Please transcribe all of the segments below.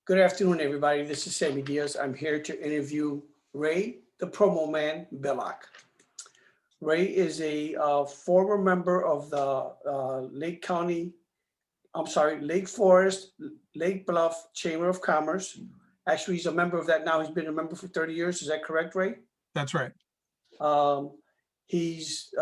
Good afternoon, everybody. This is Sammy Diaz. I'm here to interview Ray, the promo man, Billock. Ray is a former member of the Lake Forest, Lake Bluff Chamber of Commerce. Actually, he's a member of that now. He's been a member for 30 years. Is that correct, Ray? That's right. Um, he's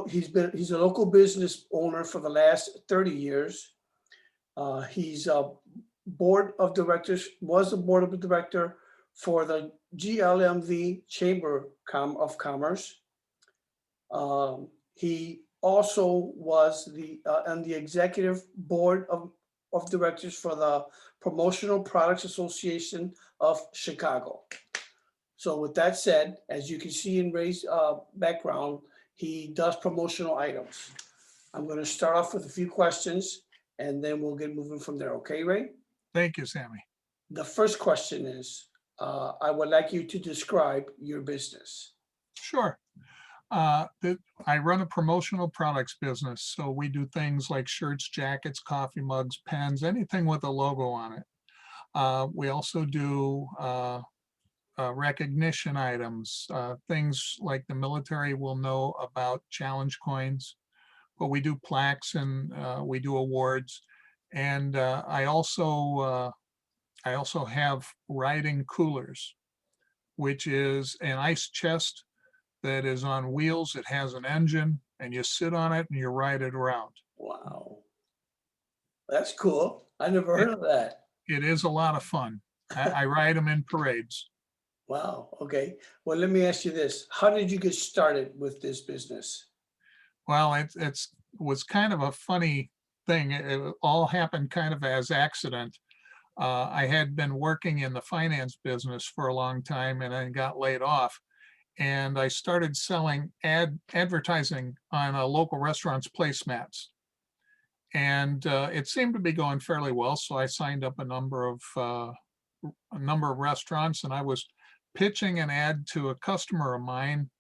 he's a local business owner for the last 30 years. He's a board of directors, was a board of director for the GLMV Chamber of Commerce. He also was on the executive board of directors for the Promotional Products Association of Chicago. So with that said, as you can see in Ray's background, he does promotional items. I'm going to start off with a few questions and then we'll get moving from there. Okay, Ray? Thank you, Sammy. The first question is, I would like you to describe your business. Sure. I run a promotional products business, so we do things like shirts, jackets, coffee mugs, pens, anything with a logo on it. We also do recognition items, things like the military will know about challenge coins, but we do plaques and we do awards. And I also have riding coolers, which is an ice chest that is on wheels. It has an engine and you sit on it and you ride it around. Wow. That's cool. I never heard of that. It is a lot of fun. I ride them in parades. Wow. Okay. Well, let me ask you this. How did you get started with this business? Well, it was kind of a funny thing. It all happened kind of as accident. I had been working in the finance business for a long time and then got laid off. And I started selling advertising on a local restaurant's placemats. And it seemed to be going fairly well. So I signed up a number of restaurants, and I was pitching an ad to a customer of mine.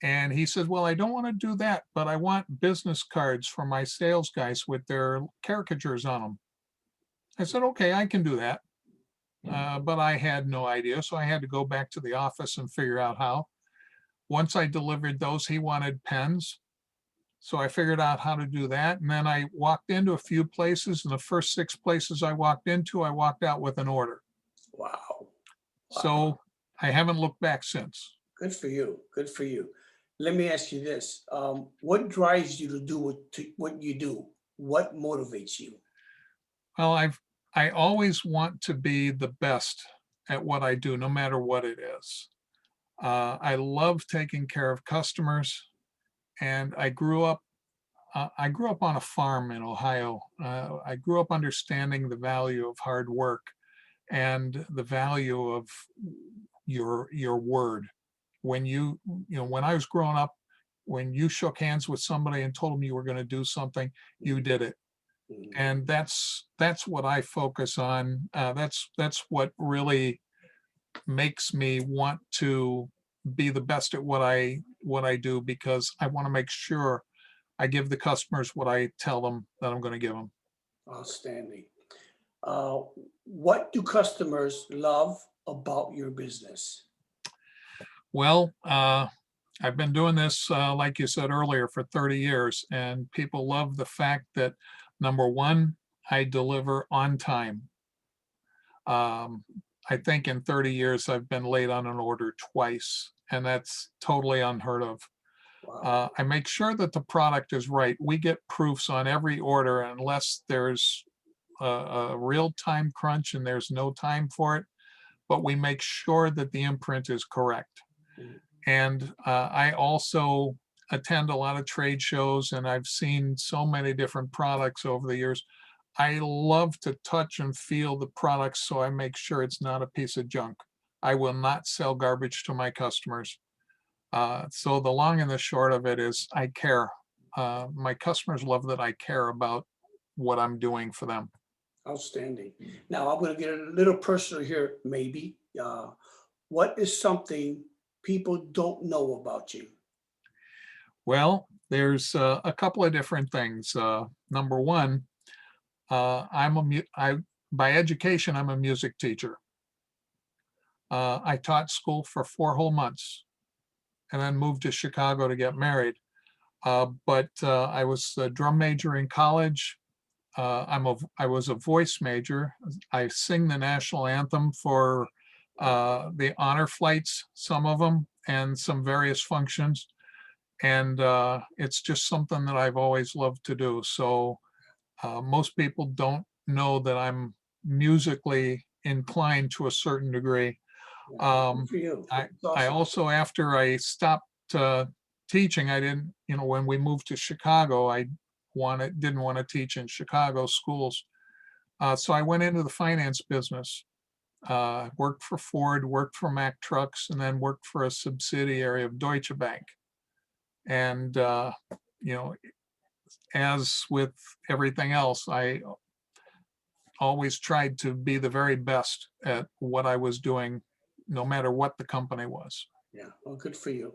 And he said, well, I don't want to do that, but I want business cards for my sales guys with their caricatures on them. I said, okay, I can do that. But I had no idea. So I had to go back to the office and figure out how. Once I delivered those, he wanted pens. So I figured out how to do that. And then I walked into a few places, and the first 6 places I walked into, I walked out with an order. Wow. So I haven't looked back since. Good for you. Good for you. Let me ask you this. What drives you to do what you do? What motivates you? Well, I always want to be the best at what I do, no matter what it is. I love taking care of customers, and I grew up on a farm in Ohio. I grew up understanding the value of hard work and the value of your word. When when I was growing up, when you shook hands with somebody and told them you were going to do something, you did it. And that's what I focus on. That's what really makes me want to be the best at what I do, because I want to make sure I give the customers what I tell them that I'm going to give them. Outstanding. What do customers love about your business? Well, I've been doing this, like you said earlier, for 30 years, and people love the fact that, number one, I deliver on time. I think in 30 years, I've been late on an order twice, and that's totally unheard of. Wow. I make sure that the product is right. We get proofs on every order unless there's a real time crunch and there's no time for it, but we make sure that the imprint is correct. And I also attend a lot of trade shows, and I've seen so many different products over the years. I love to touch and feel the products, so I make sure it's not a piece of junk. I will not sell garbage to my customers. So the long and the short of it is I care. My customers love that I care about what I'm doing for them. Outstanding. Now I'm going to get a little personal here, maybe. What is something people don't know about you? Well, there's a couple of different things. Number one, I by education, I'm a music teacher. I taught school for 4 whole months and then moved to Chicago to get married. But I was a drum major in college. I was a voice major. I sing the national anthem for the honor flights, some of them, and some various functions. And it's just something that I've always loved to do. So most people don't know that I'm musically inclined to a certain degree. Yeah, good for you. I It's awesome. also, after I stopped teaching, I didn't, when we moved to Chicago, I didn't want to teach in Chicago schools. So I went into the finance business, worked for Ford, worked for Mack Trucks, and then worked for a subsidiary of Deutsche Bank. And, you know, as with everything else, I always tried to be the very best at what I was doing, no matter what the company was. Yeah, well, good for you.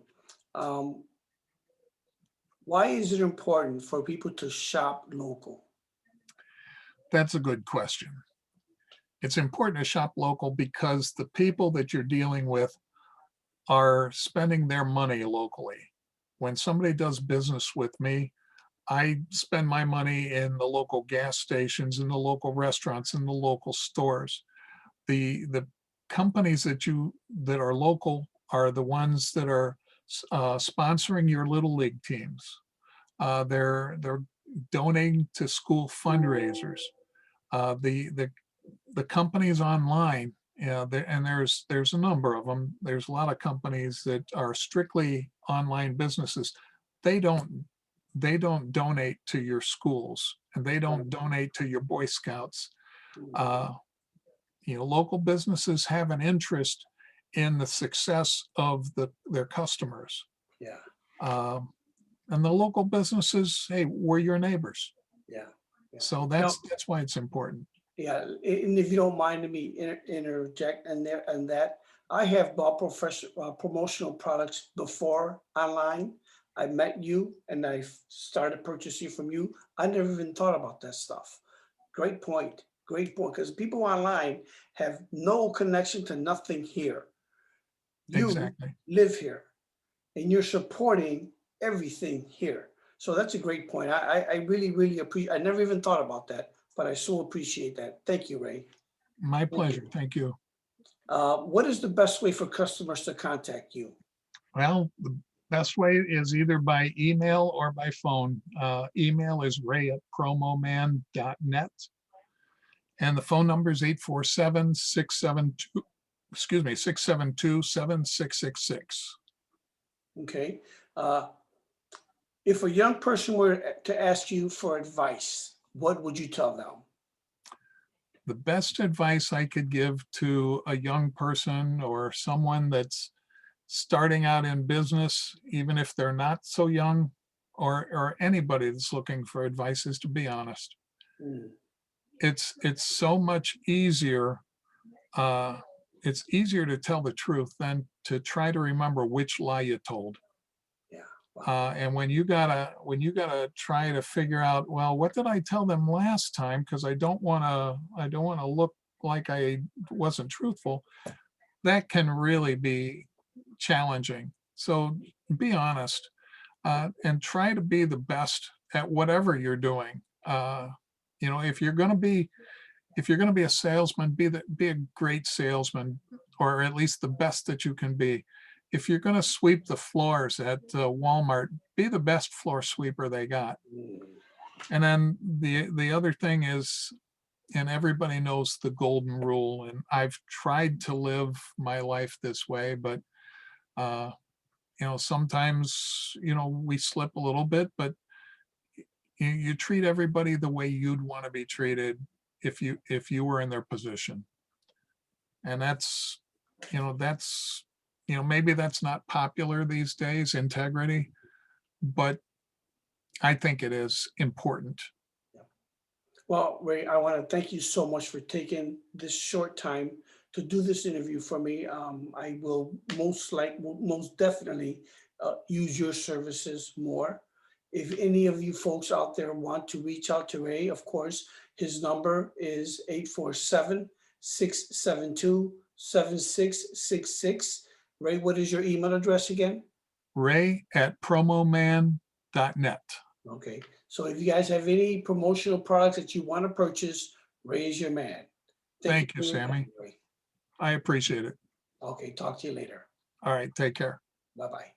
Why is it important for people to shop local? That's a good question. It's important to shop local because the people that you're dealing with are spending their money locally. When somebody does business with me, I spend my money in the local gas stations, in the local restaurants, in the local stores. The companies that are local are the ones that are sponsoring your little league teams. They're donating to school fundraisers. The companies online, and there's a number of them. There's a lot of companies that are strictly online businesses. They don't they don't donate to your schools, and they don't donate to your Boy Scouts. Uh, Local businesses have an interest in the success of their customers. Yeah, Um, and the local businesses, hey, we're your neighbors. yeah, yeah. So No, that's why it's important. yeah, and if you don't mind me interject and that, I have bought promotional products before online. I met you and I started purchasing from you. I never even thought about that stuff. Great point, because people online have no connection to nothing here. You Exactly. live here and you're supporting everything here. So that's a great point. I really, really appreciate, I never even thought about that, but I so appreciate that. Thank you, Ray. My Thank pleasure. you. Thank you. What is the best way for customers to contact you? Well, the best way is either by email or by phone. Email is ray@promoman.net. And the phone number is 847-672, 672-7666. Okay. If a young person were to ask you for advice, what would you tell them? The best advice I could give to a young person or someone that's starting out in business, even if they're not so young, or anybody that's looking for advice, is to be honest. Mm, It's so much easier. Uh, it's easier to tell the truth than to try to remember which lie you told. yeah. Wow. And when you gotta try to figure out, well, what did I tell them last time? Because I don't wanna look like I wasn't truthful. That can really be challenging. So be honest, and try to be the best at whatever you're doing. If you're gonna be a salesman, be a great salesman, or at least the best that you can be. If you're gonna sweep the floors at Walmart, be the best floor sweeper they got. Mm, And then the other thing is, and everybody knows the golden rule, and I've tried to live my life this way, but uh, sometimes we slip a little bit, but you treat everybody the way you'd want to be treated if you were in their position. And maybe that's not popular these days, integrity, but I think it is important. yeah. Well, Ray, I want to thank you so much for taking this short time to do this interview for me. I will most definitely use your services more. If any of you folks out there want to reach out to Ray, of course, his number is 847-672-7666. Ray, what is your email address again? ray@promoman.net. Okay, so if you guys have any promotional products that you want to purchase, Ray is your man. Thank you, for your time, Sammy. Ray. I appreciate it. Okay, talk to you later. All right, take care. Bye-bye.